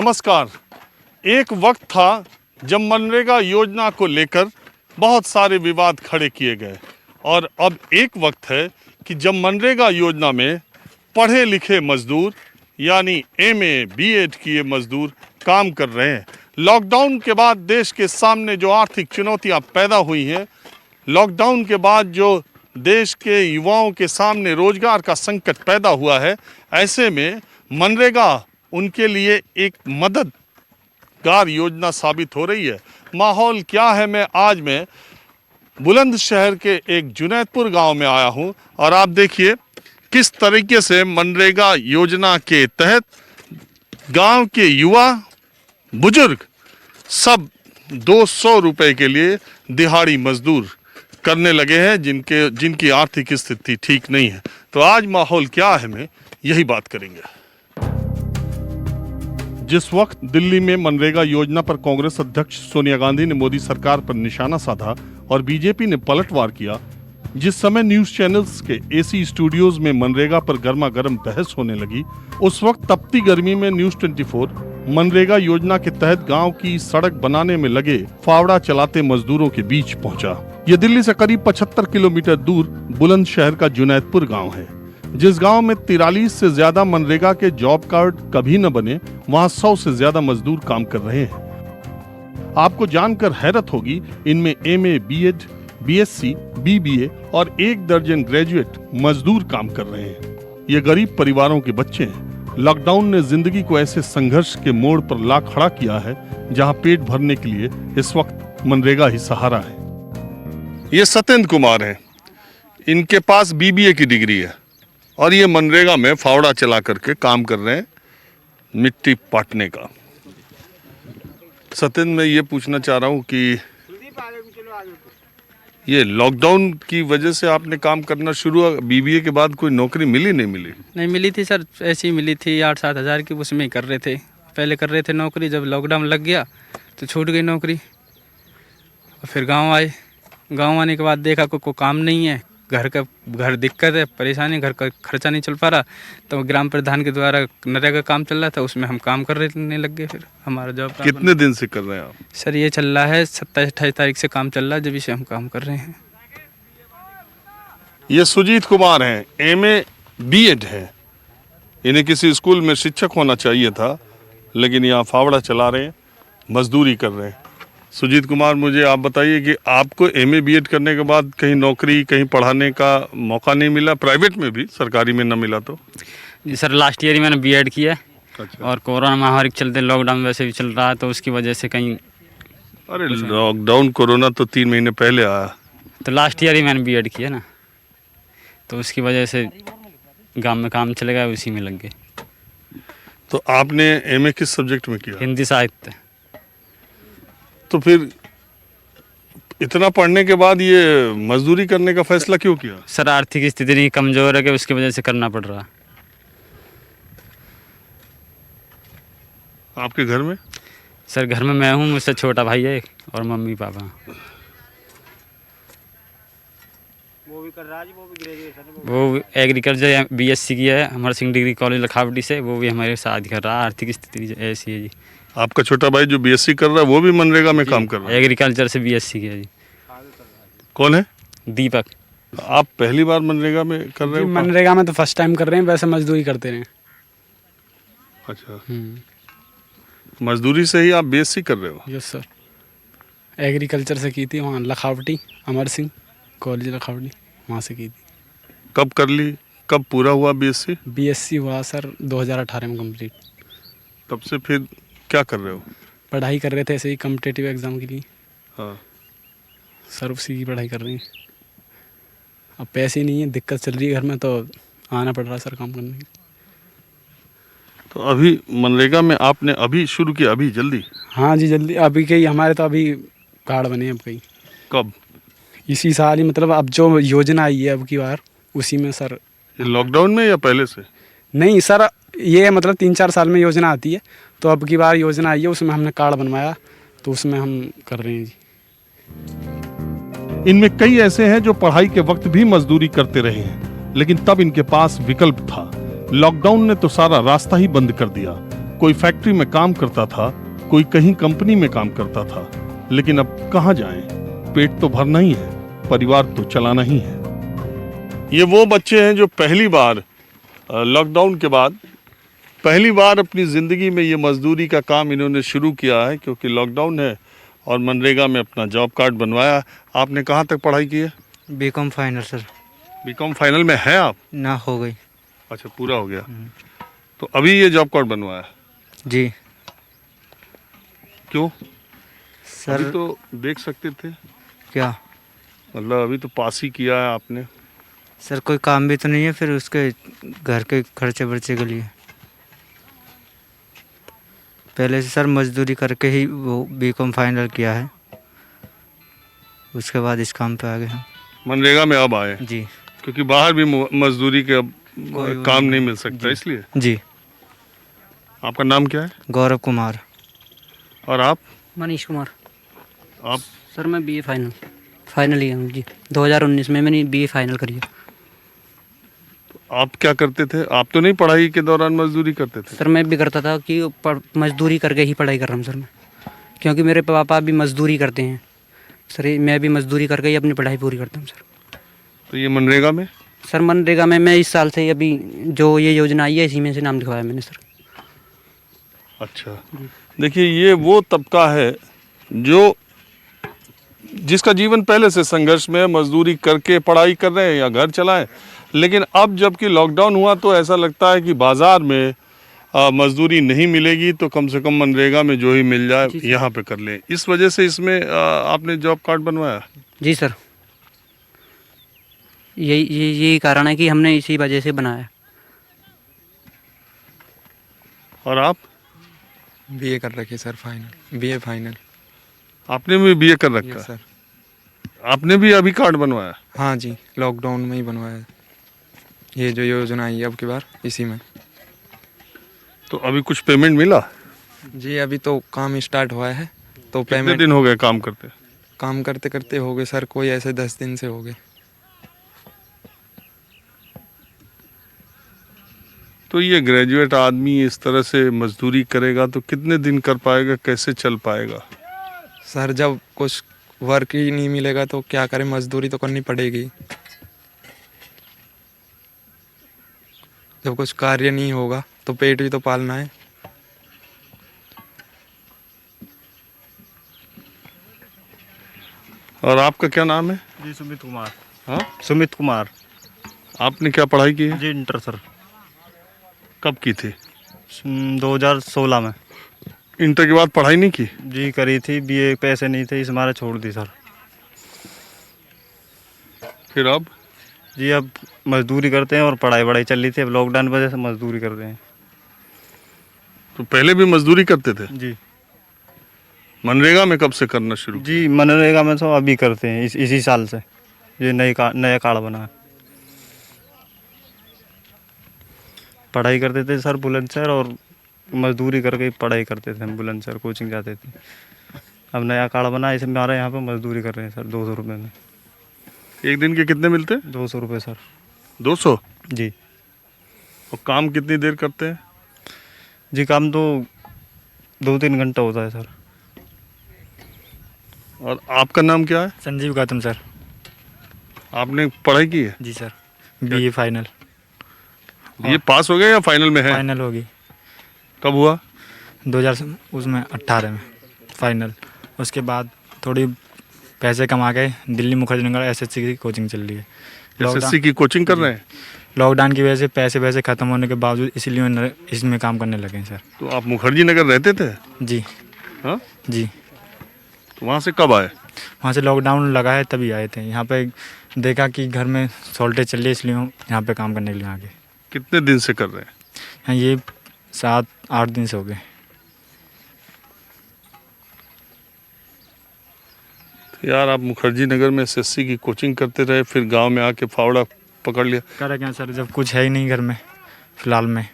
नमस्कार। एक वक्त था जब मनरेगा योजना को लेकर बहुत सारे विवाद खड़े किए गए और अब एक वक्त है कि जब मनरेगा योजना में पढ़े लिखे मजदूर यानी एमए बीएड किए मजदूर काम कर रहे हैं। लॉकडाउन के बाद देश के सामने जो आर्थिक चुनौतियां पैदा हुई हैं, लॉकडाउन के बाद जो देश के युवाओं के सामने रोजगार का संकट पैदा हुआ है, ऐसे में मनरेगा उनके लिए एक मददगार योजना साबित हो रही है। माहौल क्या है, मैं बुलंदशहर के एक जुनैदपुर गांव में आया हूं और आप देखिए किस तरीके से मनरेगा योजना के तहत गांव के युवा बुजुर्ग सब 200 रुपए के लिए दिहाड़ी मजदूर करने लगे हैं जिनकी आर्थिक स्थिति ठीक नहीं है। तो आज माहौल क्या है, मैं यही बात करेंगे। जिस वक्त दिल्ली में मनरेगा योजना पर कांग्रेस अध्यक्ष सोनिया गांधी ने मोदी सरकार पर निशाना साधा और बीजेपी ने पलटवार किया, जिस समय न्यूज चैनल्स के एसी स्टूडियोज में मनरेगा पर गर्मा गर्म बहस होने लगी, उस वक्त तपती गर्मी में न्यूज 24 मनरेगा योजना के तहत गांव की सड़क बनाने में लगे फावड़ा चलाते मजदूरों के बीच पहुंचा। ये दिल्ली से करीब 75 किलोमीटर दूर बुलंदशहर का जुनैदपुर गांव है। जिस गांव में 43 से ज्यादा मनरेगा के जॉब कार्ड कभी न बने, वहां 100 से ज्यादा मजदूर काम कर रहे हैं। आपको जानकर हैरत होगी, इनमें एमए, बीएड, बीएससी, बीबीए और 1 दर्जन ग्रेजुएट मजदूर काम कर रहे हैं। ये गरीब परिवारों के बच्चे हैं। लॉकडाउन ने जिंदगी को ऐसे संघर्ष के मोड़ पर ला खड़ा किया है जहां पेट भरने के लिए इस वक्त मनरेगा ही सहारा है। ये सत्येंद्र कुमार हैं, इनके पास बीबीए की डिग्री है और ये मनरेगा में फावड़ा चला करके काम कर रहे हैं, मिट्टी पाटने का। सत्येंद्र, मैं ये पूछना चाह रहा हूँ कि ये लॉकडाउन की वजह से आपने काम करना शुरू, बीबीए के बाद कोई नौकरी मिली नहीं मिली? नहीं मिली थी सर, ऐसी ही मिली थी 8-7 हज़ार की, उसमें ही कर रहे थे। पहले कर रहे थे नौकरी, जब लॉकडाउन लग गया तो छूट गई नौकरी। और फिर गांव आए, गांव आने के बाद देखा कोई काम नहीं है, घर दिक्कत है, परेशानी, घर का खर्चा नहीं चल पा रहा, तो ग्राम प्रधान के द्वारा नरेगा का काम चल रहा था, उसमें हम काम करने लग गए। फिर हमारा जॉब। कितने दिन से कर रहे हैं आप? सर ये चल रहा है 27-28 तारीख से काम चल रहा है, जब से हम काम कर रहे हैं। ये सुजीत कुमार हैं, एमए बीएड है। इन्हें किसी स्कूल में शिक्षक होना चाहिए था, लेकिन यहाँ फावड़ा चला रहे हैं, मजदूरी कर रहे हैं। सुजीत कुमार, मुझे आप बताइए कि आपको एमए बीएड करने के बाद कहीं नौकरी, कहीं पढ़ाने का मौका नहीं मिला? प्राइवेट में भी, सरकारी में न मिला तो? जी सर, लास्ट ईयर ही मैंने बीएड किया। अच्छा। और कोरोना महामारी के चलते लॉकडाउन वैसे भी चल रहा है, तो उसकी वजह से कहीं। अरे लॉकडाउन, कोरोना तो 3 महीने पहले आया। तो लास्ट ईयर ही मैंने बीएड किया ना, तो उसकी वजह से गांव में काम चले गया, उसी में लग गए। तो आपने एमए किस सब्जेक्ट में किया? हिंदी साहित्य। तो फिर इतना पढ़ने के बाद ये मजदूरी करने का फैसला क्यों किया? सर आर्थिक स्थिति नहीं, कमजोर है कि उसकी वजह से करना पड़ रहा। आपके घर में? सर घर में मैं हूँ, मुझसे छोटा भाई है और मम्मी पापा। वो भी कर रहा है, वो भी ग्रेजुएशन, वो एग्रीकल्चर बीएससी की है, अमर सिंह डिग्री कॉलेज लखावटी से, वो भी हमारे साथ कर रहा है। आर्थिक स्थिति ऐसी है जी। आपका छोटा भाई जो बीएससी कर रहा है, वो भी मनरेगा में काम कर रहा है? एग्रीकल्चर से बीएससी किया जी। कौन है? दीपक। आप पहली बार मनरेगा में कर रहे हो? मनरेगा में तो फर्स्ट टाइम कर रहे हैं, वैसे मजदूरी करते रहे। अच्छा, मजदूरी से ही आप बीएससी कर रहे हो? यस सर, एग्रीकल्चर से की थी, वहाँ लखावटी, अमर सिंह कॉलेज लखावटी, वहाँ से की थी। कब कर ली, कब पूरा हुआ बीएससी? बीएससी हुआ सर 2018 में कंप्लीट। तब से फिर क्या कर रहे हो? पढ़ाई कर रहे थे ऐसे ही कॉम्पिटिटिव एग्ज़ाम के लिए। हाँ सर उसी की पढ़ाई कर रही हैं। अब पैसे नहीं है, दिक्कत चल रही है घर में, तो आना पड़ रहा है सर काम करने के लिए। तो अभी मनरेगा में आपने अभी शुरू किया? अभी जल्दी? हाँ जी जल्दी, अभी कई हमारे तो अभी कार्ड बने अब कई। कब? इसी साल ही, मतलब अब जो योजना आई है अब की बार, उसी में सर। लॉकडाउन में या पहले से? नहीं सर, ये मतलब 3-4 साल में योजना आती है, तो अब की बार योजना आई है, उसमें हमने कार्ड बनवाया, तो उसमें हम कर रहे हैं जी। इनमें कई ऐसे हैं जो पढ़ाई के वक्त भी मजदूरी करते रहे हैं, लेकिन तब इनके पास विकल्प था। लॉकडाउन ने तो सारा रास्ता ही बंद कर दिया। कोई फैक्ट्री में काम करता था, कोई कहीं कंपनी में काम करता था, लेकिन अब कहाँ जाएं? पेट तो भरना ही है, परिवार तो चलाना ही है। ये वो बच्चे हैं जो पहली बार लॉकडाउन के बाद पहली बार अपनी ज़िंदगी में ये मजदूरी का काम इन्होंने शुरू किया है, क्योंकि लॉकडाउन है और मनरेगा में अपना जॉब कार्ड बनवाया। आपने कहाँ तक पढ़ाई की है? BCom final sir. BCom final में है आप? ना हो गई। अच्छा, पूरा हो गया। तो अभी ये जॉब कार्ड बनवाया? जी क्यों? सर। अभी तो देख सकते थे, क्या मतलब अभी तो पास ही किया है आपने। सर, कोई काम भी तो नहीं है फिर उसके घर के खर्चे वर्चे के लिए। पहले से सर मजदूरी करके ही वो बीकॉम फाइनल किया है, उसके बाद इस काम पे आ गए हम। मनरेगा में अब आए जी क्योंकि बाहर भी मजदूरी के अब कोई वो काम नहीं नहीं है। मिल सकता, जी। इसलिए। जी। आपका नाम क्या है? गौरव कुमार। और आप? मनीष कुमार। आप सर मैं बीए फाइनल ही हूँ जी। 2019 में मैंने बीए फाइनल करी है। आप क्या करते थे? आप तो नहीं पढ़ाई के दौरान मजदूरी करते थे? सर मैं भी करता था कि मजदूरी करके ही पढ़ाई कर रहा हूँ सर मैं, क्योंकि मेरे पापा भी मजदूरी करते हैं सर। मैं भी मजदूरी करके ही अपनी पढ़ाई पूरी करता हूँ सर। तो ये मनरेगा में? सर मनरेगा में मैं इस साल से अभी जो ये योजना आई है इसी में से नाम लिखवाया मैंने सर। अच्छा, देखिए ये वो तबका है जो जिसका जीवन पहले से संघर्ष में है, मजदूरी करके पढ़ाई कर रहे हैं या घर चलाएं। लेकिन अब जबकि लॉकडाउन हुआ तो ऐसा लगता है कि बाजार में मजदूरी नहीं मिलेगी तो कम से कम मनरेगा में जो ही मिल जाए यहाँ पे कर लें। इस वजह से इसमें आपने जॉब कार्ड बनवाया? जी सर, यही कारण है कि हमने इसी वजह से बनाया। और आप? बीए कर रखी सर, फाइनल बीए फाइनल। आपने भी बीए कर रखा है? सर। आपने भी अभी कार्ड बनवाया? हाँ जी, लॉकडाउन में ही बनवाया है। ये जो योजना आई है अब की बार इसी में। तो अभी कुछ पेमेंट मिला? जी अभी तो काम स्टार्ट हुआ है तो कितने पेमेंट दिन हो गए काम करते? काम करते करते हो गए सर, कोई ऐसे 10 दिन से हो गए। तो ये ग्रेजुएट आदमी इस तरह से मजदूरी करेगा तो कितने दिन कर पाएगा, कैसे चल पाएगा? सर जब कुछ वर्क ही नहीं मिलेगा तो क्या करें, मजदूरी तो करनी पड़ेगी। जब कुछ कार्य नहीं होगा तो पेट भी तो पालना है। और आपका क्या नाम है? जी सुमित कुमार। हाँ, सुमित कुमार। आपने क्या पढ़ाई की है? जी इंटर सर। कब की थी? 2016 में। इंटर के बाद पढ़ाई नहीं की? जी करी थी, बीए पैसे नहीं थे इस मारे छोड़ दी सर। फिर अब? जी अब मजदूरी करते हैं और पढ़ाई चल रही थी, अब लॉकडाउन की वजह से मजदूरी कर रहे हैं। तो पहले भी मजदूरी करते थे? जी। मनरेगा में कब से करना शुरू? जी मनरेगा में तो अभी करते हैं, इसी साल से ये नया कार्ड बना है। पढ़ाई करते थे सर बुलंदशहर और मजदूरी करके पढ़ाई करते थे हम, बुलंदशहर कोचिंग जाते थे। अब नया कार्ड बना, इसमें हमारे यहाँ पे मजदूरी कर रहे हैं सर 200 रुपये में। एक दिन के कितने मिलते? 200 रुपये सर। 200? जी। और काम कितनी देर करते हैं? जी काम तो 2-3 घंटा होता है सर। और आपका नाम क्या है? संजीव गौतम सर। आपने पढ़ाई की है? जी सर, बीए फाइनल। ये पास हो गया या फाइनल में है? फाइनल होगी कब हुआ? 2018 में फाइनल। उसके बाद थोड़ी पैसे कमा के दिल्ली मुखर्जी नगर एसएससी की कोचिंग चल रही है। एसएससी की कोचिंग कर रहे हैं? लॉकडाउन की वजह से पैसे खत्म होने के बावजूद इसीलिए इसमें काम करने लगे हैं सर। तो आप मुखर्जी नगर रहते थे? जी। हाँ, जी। तो वहाँ से कब आए? वहाँ से लॉकडाउन लगा है तभी आए थे। यहाँ पे देखा कि घर में शॉर्टेज चल रही है, इसलिए हम यहाँ पे काम करने के लिए आ गए। कितने दिन से कर रहे हैं? हाँ ये 7-8 दिन से हो गए। तो यार आप मुखर्जी नगर में एसएससी की कोचिंग करते रहे, फिर गांव में आके फावड़ा पकड़ लिया। करें क्या सर, जब कुछ है ही नहीं घर में फ़िलहाल में,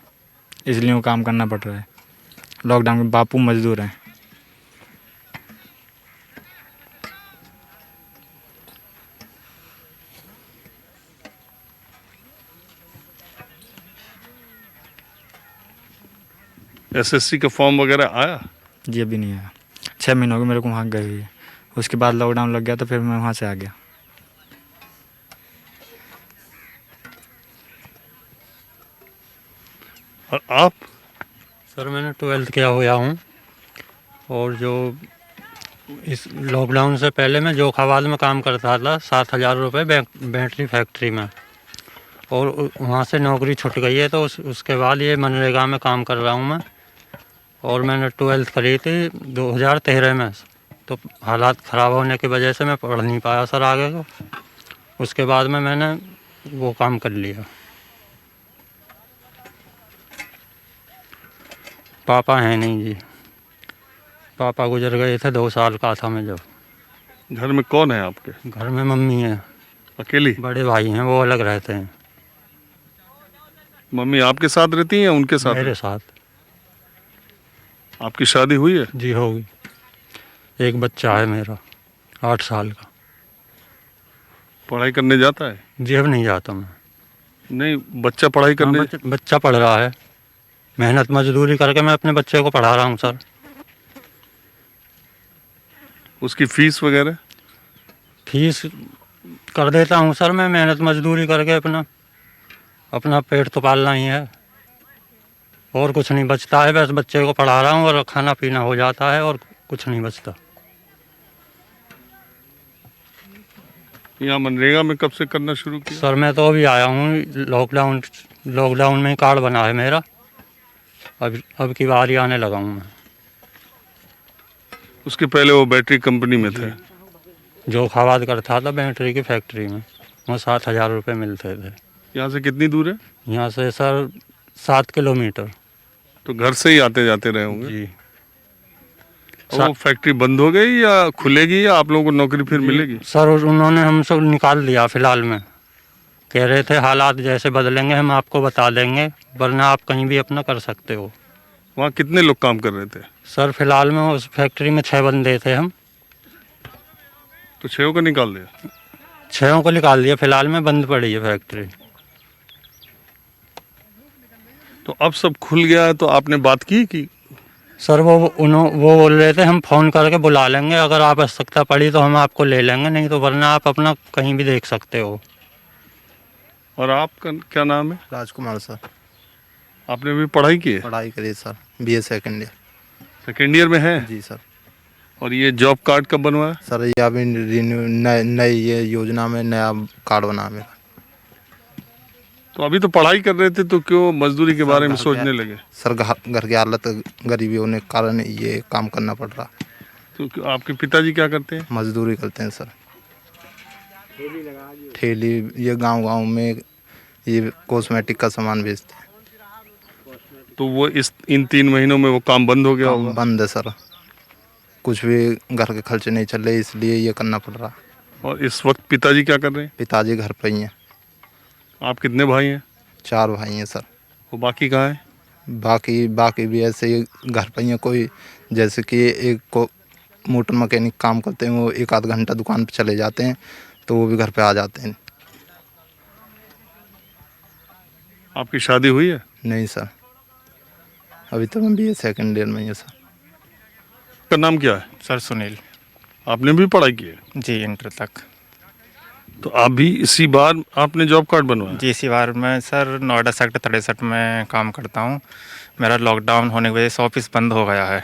इसलिए वो काम करना पड़ रहा है। लॉकडाउन में बापू मजदूर हैं। एसएससी का फॉर्म वगैरह आया? जी अभी नहीं आया, 6 महीने हो गए मेरे को वहाँ गए हुए। उसके बाद लॉकडाउन लग गया तो फिर मैं वहाँ से आ गया। और आप? सर मैंने 12th किया हुआ हूँ, और जो इस लॉकडाउन से पहले मैं जोखाबाद में काम करता था, 7,000 रुपये बैटरी फैक्ट्री में, और वहाँ से नौकरी छूट गई है, तो उसके बाद ये मनरेगा में काम कर रहा हूँ मैं। और मैंने 12th करी थी 2013 में, तो हालात ख़राब होने की वजह से मैं पढ़ नहीं पाया सर आगे को। उसके बाद में मैंने वो काम कर लिया। पापा हैं नहीं जी, पापा गुजर गए थे, 2 साल का था मैं जब। घर में कौन है आपके? घर में मम्मी है, अकेली? बड़े भाई हैं, वो अलग रहते हैं। मम्मी आपके साथ रहती हैं या उनके साथ? मेरे साथ। आपकी शादी हुई है? जी होगी, एक बच्चा है मेरा 8 साल का। पढ़ाई करने जाता है? जी अब नहीं जाता मैं। नहीं, बच्चा पढ़ाई करने? बच्चा पढ़ रहा है, मेहनत मजदूरी करके मैं अपने बच्चे को पढ़ा रहा हूँ सर। उसकी फीस वगैरह? फीस कर देता हूँ सर मैं, मेहनत मजदूरी करके अपना पेट तो पालना ही है, और कुछ नहीं बचता है। बस बच्चे को पढ़ा रहा हूँ और खाना पीना हो जाता है, और कुछ नहीं बचता। यहाँ मनरेगा में कब से करना शुरू किया? सर मैं तो अभी आया हूँ, लॉकडाउन में ही कार्ड बना है मेरा, अब की बारी आने लगा हूँ मैं। उसके पहले वो बैटरी कंपनी में थे? जोखाबाद करता था बैटरी की फैक्ट्री में, वहाँ 7,000 रुपये मिलते थे। यहाँ से कितनी दूर है? यहाँ से सर 7 किलोमीटर। तो घर से ही आते जाते रहे होंगे? जी। और वो फैक्ट्री बंद हो गई या खुलेगी, या आप लोगों को नौकरी फिर मिलेगी? सर उन्होंने हमसे निकाल दिया फिलहाल में, कह रहे थे हालात जैसे बदलेंगे हम आपको बता देंगे, वरना आप कहीं भी अपना कर सकते हो। वहाँ कितने लोग काम कर रहे थे? सर फिलहाल में उस फैक्ट्री में 6 बंदे थे हम। तो 6 को निकाल दिया? 6 को निकाल दिया, फिलहाल में बंद पड़ी है फैक्ट्री। तो अब सब खुल गया है, तो आपने बात की कि? सर वो बोल रहे थे हम फ़ोन करके बुला लेंगे, अगर आप आवश्यकता पड़ी तो हम आपको ले लेंगे, नहीं तो वरना आप अपना कहीं भी देख सकते हो। और आपका क्या नाम है? राजकुमार सर। आपने भी पढ़ाई की है? पढ़ाई करी sir, BA second year. Second year में है? जी सर। और ये जॉब कार्ड कब बनवाया? सर ये अभी नई ये योजना में नया कार्ड बना मेरा। तो अभी तो पढ़ाई कर रहे थे, तो क्यों मजदूरी के बारे में सोचने लगे? सर घर की हालत गरीबी होने के कारण ये काम करना पड़ रहा। तो आपके पिताजी क्या करते हैं? मजदूरी करते हैं सर, ठेली, ये गांव में ये कॉस्मेटिक का सामान बेचते हैं। तो वो इन 3 महीनों में वो काम बंद हो गया होगा? बंद है सर, कुछ भी घर के खर्चे नहीं चल रहे, इसलिए ये करना पड़ रहा। और इस वक्त पिताजी क्या कर रहे हैं? पिताजी घर पर ही हैं। आप कितने भाई हैं? 4 भाई हैं सर। वो बाकी कहाँ हैं? बाकी भी ऐसे ही घर पर ही हैं। कोई जैसे कि एक को मोटर मैकेनिक काम करते हैं, वो 1 आध घंटा दुकान पर चले जाते हैं, तो वो भी घर पे आ जाते हैं। आपकी शादी हुई है? नहीं सर, अभी तो मैं BA सेकेंड ईयर में ही है सर। का नाम क्या है? सर सुनील। आपने भी पढ़ाई की है? जी इंटर तक। तो आप भी इसी बार आपने जॉब कार्ड बनवाया? जी इसी बार मैं सर नोएडा सेक्टर 63 में काम करता हूँ। मेरा लॉकडाउन होने की वजह से ऑफिस बंद हो गया है,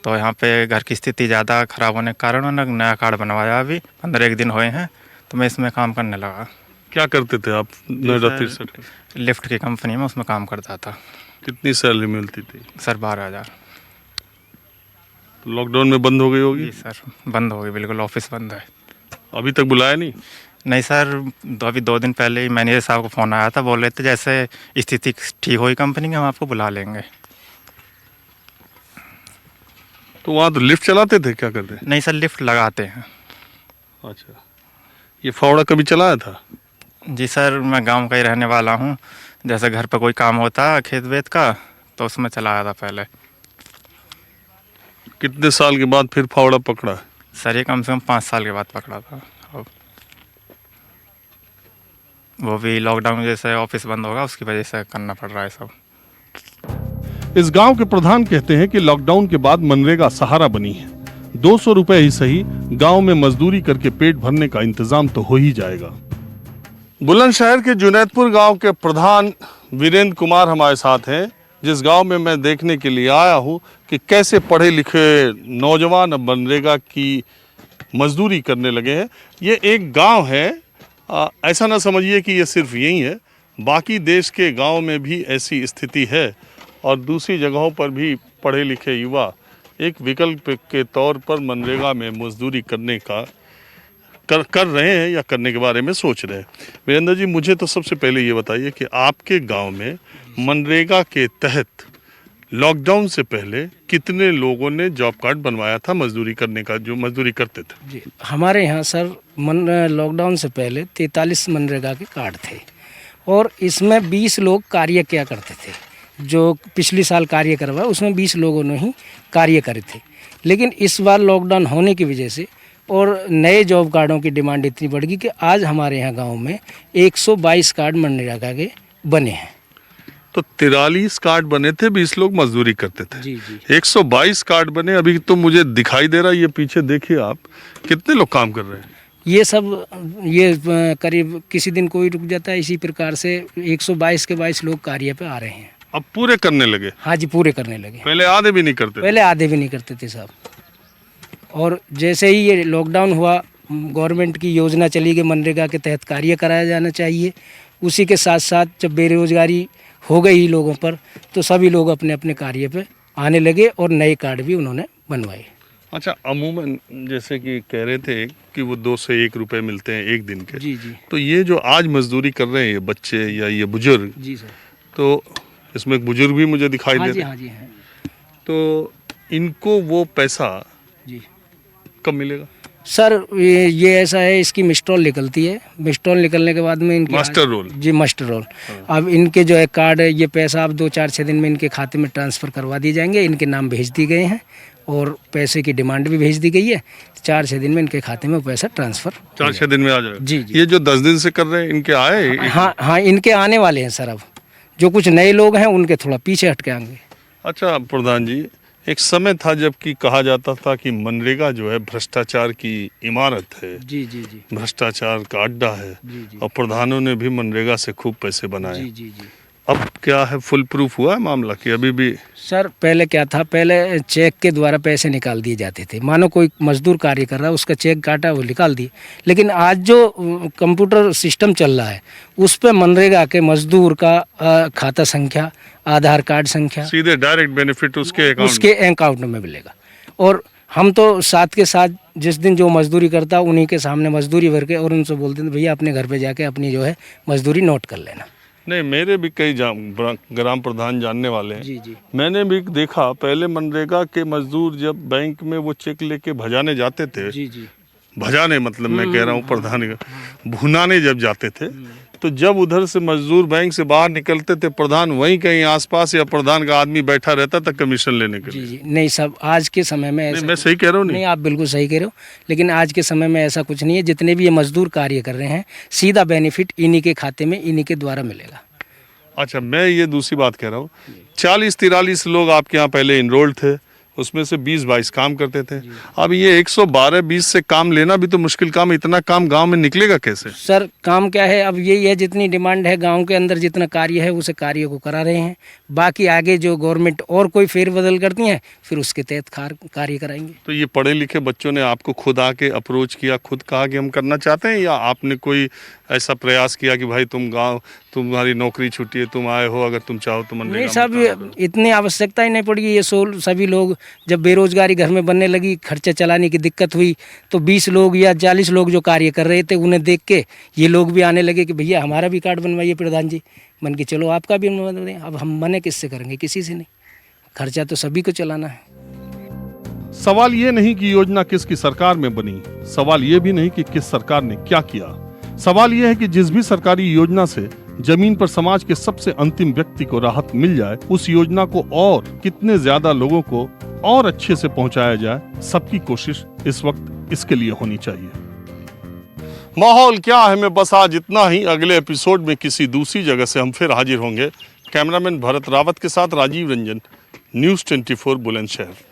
तो यहाँ पे घर की स्थिति ज़्यादा ख़राब होने के कारण मैंने नया कार्ड बनवाया। अभी 15 दिन हुए हैं, तो मैं इसमें काम करने लगा। क्या करते थे आप नोएडा 63? लिफ्ट की कंपनी में उसमें काम करता था। कितनी सैलरी मिलती थी? सर 12,000। तो लॉकडाउन में बंद हो गई होगी? जी सर बंद हो गई, बिल्कुल ऑफिस बंद है। अभी तक बुलाया नहीं? नहीं सर, अभी 2 दिन पहले ही मैनेजर साहब को फ़ोन आया था, बोल रहे थे जैसे स्थिति ठीक हुई कंपनी की हम आपको बुला लेंगे। तो वहाँ तो लिफ्ट चलाते थे, क्या करते? नहीं सर, लिफ्ट लगाते हैं। अच्छा, ये फावड़ा कभी चलाया था? जी सर, मैं गांव का ही रहने वाला हूं। जैसे घर पर कोई काम होता खेत वेत का, तो उसमें चलाया था पहले। कितने साल के बाद फिर फावड़ा पकड़ा? सर ये कम से कम 5 साल के बाद पकड़ा था। अब वो भी लॉकडाउन जैसे ऑफिस बंद होगा उसकी वजह से करना पड़ रहा है सब। इस गांव के प्रधान कहते हैं कि लॉकडाउन के बाद मनरेगा सहारा बनी है। 200 रुपए ही सही गांव में मजदूरी करके पेट भरने का इंतजाम तो हो ही जाएगा। बुलंदशहर के जुनैदपुर गांव के प्रधान वीरेंद्र कुमार हमारे साथ हैं, जिस गांव में मैं देखने के लिए आया हूं कि कैसे पढ़े लिखे नौजवान अब मनरेगा की मजदूरी करने लगे हैं। ये एक गांव है, ऐसा ना समझिए कि ये सिर्फ यही है, बाकी देश के गांव में भी ऐसी स्थिति है और दूसरी जगहों पर भी पढ़े लिखे युवा एक विकल्प के तौर पर मनरेगा में मजदूरी करने का कर रहे हैं या करने के बारे में सोच रहे हैं। वीरेंद्र जी, मुझे तो सबसे पहले ये बताइए कि आपके गांव में मनरेगा के तहत लॉकडाउन से पहले कितने लोगों ने जॉब कार्ड बनवाया था मजदूरी करने का, जो मजदूरी करते थे? जी, हमारे यहाँ सर लॉकडाउन से पहले 43 मनरेगा के कार्ड थे और इसमें 20 लोग कार्य किया करते थे। जो पिछली साल कार्य करवाया उसमें 20 लोगों ने ही कार्य करे थे। लेकिन इस बार लॉकडाउन होने की वजह से और नए जॉब कार्डों की डिमांड इतनी बढ़ गई कि आज हमारे यहाँ गांव में 122 कार्ड मनरेगा के बने हैं। तो 43 कार्ड बने थे, 20 लोग मजदूरी करते थे। जी जी। 122 कार्ड बने। अभी तो मुझे दिखाई दे रहा है, ये पीछे देखिए आप, कितने लोग काम कर रहे हैं? ये सब ये करीब किसी दिन कोई रुक जाता है, इसी प्रकार से 122 के 22 लोग कार्य पे आ रहे हैं। अब पूरे करने लगे? हाँ जी, पूरे करने लगे। पहले आधे भी नहीं करते? पहले आधे भी नहीं करते थे साहब। और जैसे ही ये लॉकडाउन हुआ, गवर्नमेंट की योजना चली गई मनरेगा के तहत कार्य कराया जाना चाहिए। उसी के साथ साथ जब बेरोजगारी हो गई लोगों पर, तो सभी लोग अपने अपने कार्य पे आने लगे और नए कार्ड भी उन्होंने बनवाए। अच्छा, अमूमन जैसे कि कह रहे थे कि वो 2 से 1 रुपए मिलते हैं एक दिन के। जी जी। तो ये जो आज मजदूरी कर रहे हैं ये बच्चे या ये बुजुर्ग, जी सर। तो इसमें एक बुजुर्ग भी मुझे दिखाई दे रहे हैं। हाँ जी हैं। तो इनको वो पैसा जी कब मिलेगा? सर ये ऐसा है, इसकी मिस्ट्रॉल निकलती है। मिस्ट्रॉल निकलने के बाद में इनकी मास्टर रोल। जी, मास्टर रोल। अब इनके जो है कार्ड है, ये पैसा अब 2-4-6 दिन में इनके खाते में ट्रांसफ़र करवा दिए जाएंगे। इनके नाम भेज दिए गए हैं और पैसे की डिमांड भी भेज दी गई है। 4-6 दिन में इनके खाते में पैसा ट्रांसफ़र 4-6 दिन में आ जाएगा? जी जी। ये जो 10 दिन से कर रहे हैं इनके आए? हाँ हाँ, इनके आने वाले हैं सर। अब जो कुछ नए लोग हैं उनके थोड़ा पीछे हट के आएंगे। अच्छा प्रधान जी, एक समय था जबकि कहा जाता था कि मनरेगा जो है भ्रष्टाचार की इमारत है। जी जी जी। भ्रष्टाचार का अड्डा है। जी जी। और प्रधानों ने भी मनरेगा से खूब पैसे बनाए। जी जी जी। अब क्या है, फुल प्रूफ हुआ है मामला कि अभी भी? सर पहले क्या था, पहले चेक के द्वारा पैसे निकाल दिए जाते थे। मानो कोई मजदूर कार्य कर रहा है, उसका चेक काटा, वो निकाल दिए। लेकिन आज जो कंप्यूटर सिस्टम चल रहा है उस पर मनरेगा के मजदूर का खाता संख्या, आधार कार्ड संख्या, सीधे डायरेक्ट बेनिफिट उसके अकाउंट में मिलेगा। और हम तो साथ के साथ जिस दिन जो मजदूरी करता उन्हीं के सामने मजदूरी भर के और उनसे बोलते हैं भैया अपने घर पे जाके अपनी जो है मजदूरी नोट कर लेना। नहीं, मेरे भी कई ग्राम प्रधान जानने वाले हैं। जी जी। मैंने भी देखा, पहले मनरेगा के मजदूर जब बैंक में वो चेक लेके भजाने जाते थे। जी जी। भजाने मतलब मैं कह रहा हूँ प्रधान, भुनाने जब जाते थे, तो जब उधर से मजदूर बैंक से बाहर निकलते थे, प्रधान वहीं कहीं आसपास या प्रधान का आदमी बैठा रहता था कमीशन लेने के लिए। जी जी। नहीं सब आज के समय में ऐसा, मैं सही कह रहा हूँ? नहीं, आप बिल्कुल सही कह रहे हो। लेकिन आज के समय में ऐसा कुछ नहीं है। जितने भी ये मजदूर कार्य कर रहे हैं, सीधा बेनिफिट इन्हीं के खाते में, इन्हीं के द्वारा मिलेगा। अच्छा, मैं ये दूसरी बात कह रहा हूँ, 40-43 लोग आपके यहाँ पहले इनरोल्ड थे, उसमें से 20-22 काम करते थे। अब ये 112-20 से काम लेना भी तो मुश्किल काम है। इतना काम गांव में निकलेगा कैसे? सर काम क्या है, अब यही है, जितनी डिमांड है गांव के अंदर, जितना कार्य है उसे कार्य को करा रहे हैं। बाकी आगे जो गवर्नमेंट और कोई फेरबदल करती है फिर उसके तहत कार्य कराएंगे। तो ये पढ़े लिखे बच्चों ने आपको खुद आके अप्रोच किया, खुद कहा कि हम करना चाहते हैं, या आपने कोई ऐसा प्रयास किया कि भाई तुम गाँव, तुम्हारी नौकरी छुट्टी है, तुम आए हो, अगर तुम चाहो तो मनरेगा? नहीं सब, इतनी आवश्यकता ही नहीं पड़ी। ये सभी लोग जब बेरोजगारी घर में बनने लगी, खर्चा चलाने की दिक्कत हुई, तो 20 लोग या 40 लोग जो कार्य कर रहे थे उन्हें देख के ये लोग भी आने लगे कि भैया हमारा भी कार्ड बनवाइए प्रधान जी। मन के चलो आपका भी बनवा दें। अब हम मने किससे करेंगे? किसी से नहीं। खर्चा तो सभी को चलाना है। सवाल ये नहीं कि योजना किसकी सरकार में बनी, सवाल ये भी नहीं कि किस सरकार ने क्या किया। सवाल यह है कि जिस भी सरकारी योजना से जमीन पर समाज के सबसे अंतिम व्यक्ति को राहत मिल जाए, उस योजना को और कितने ज्यादा लोगों को और अच्छे से पहुंचाया जाए। सबकी कोशिश इस वक्त इसके लिए होनी चाहिए। माहौल क्या है में बस आज इतना ही। अगले एपिसोड में किसी दूसरी जगह से हम फिर हाजिर होंगे। कैमरामैन भरत रावत के साथ राजीव रंजन, न्यूज़ 24 बुलंदशहर।